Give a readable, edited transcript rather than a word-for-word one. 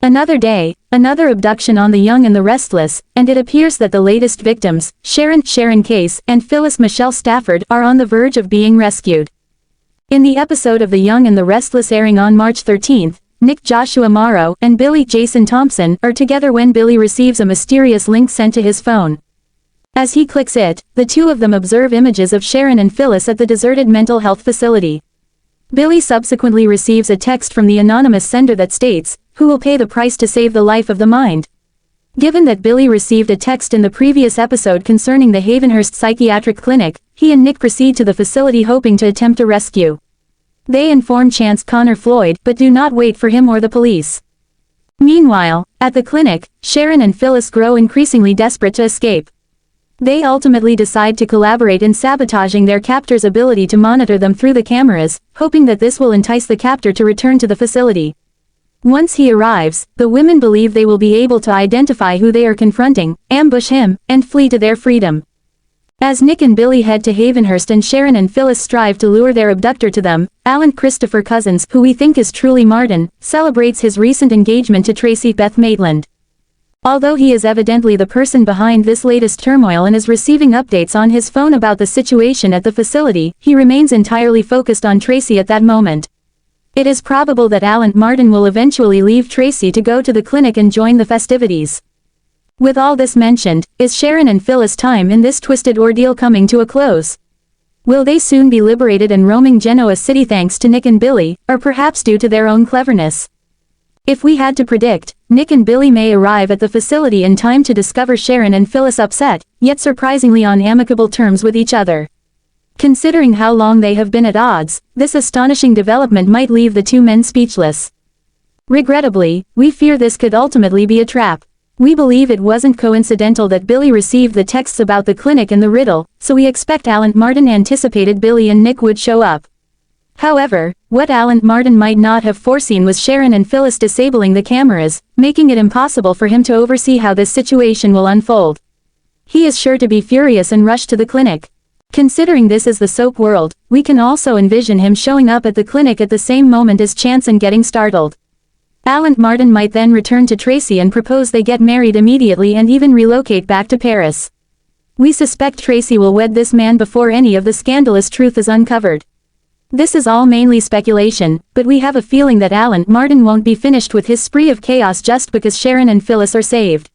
Another day, another abduction on the Young and the Restless, and it appears that the latest victims, Sharon Case, and Phyllis Michelle Stafford, are on the verge of being rescued. In the episode of The Young and the Restless airing on March 13, Nick Joshua Morrow and Billy Jason Thompson are together when Billy receives a mysterious link sent to his phone. As he clicks it, the two of them observe images of Sharon and Phyllis at the deserted mental health facility. Billy subsequently receives a text from the anonymous sender that states, "Who will pay the price to save the life of the mind?" Given that Billy received a text in the previous episode concerning the Havenhurst Psychiatric Clinic, he and Nick proceed to the facility hoping to attempt a rescue. They inform Chance Connor Floyd, but do not wait for him or the police. Meanwhile, at the clinic, Sharon and Phyllis grow increasingly desperate to escape. They ultimately decide to collaborate in sabotaging their captor's ability to monitor them through the cameras, hoping that this will entice the captor to return to the facility. Once he arrives, the women believe they will be able to identify who they are confronting, ambush him, and flee to their freedom. As Nick and Billy head to Havenhurst and Sharon and Phyllis strive to lure their abductor to them, Alan Christopher Cousins, who we think is truly Martin, celebrates his recent engagement to Tracy Beth Maitland. Although he is evidently the person behind this latest turmoil and is receiving updates on his phone about the situation at the facility, he remains entirely focused on Tracy at that moment. It is probable that Alan Martin will eventually leave Tracy to go to the clinic and join the festivities. With all this mentioned, is Sharon and Phyllis' time in this twisted ordeal coming to a close? Will they soon be liberated and roaming Genoa City thanks to Nick and Billy, or perhaps due to their own cleverness? If we had to predict, Nick and Billy may arrive at the facility in time to discover Sharon and Phyllis upset, yet surprisingly on amicable terms with each other. Considering how long they have been at odds, this astonishing development might leave the two men speechless. Regrettably, we fear this could ultimately be a trap. We believe it wasn't coincidental that Billy received the texts about the clinic and the riddle, so we expect Alan Martin anticipated Billy and Nick would show up. However, what Alan Martin might not have foreseen was Sharon and Phyllis disabling the cameras, making it impossible for him to oversee how this situation will unfold. He is sure to be furious and rush to the clinic. Considering this is the soap world, we can also envision him showing up at the clinic at the same moment as Chance and getting startled. Alan Martin might then return to Tracy and propose they get married immediately and even relocate back to Paris. We suspect Tracy will wed this man before any of the scandalous truth is uncovered. This is all mainly speculation, but we have a feeling that Alan Martin won't be finished with his spree of chaos just because Sharon and Phyllis are saved.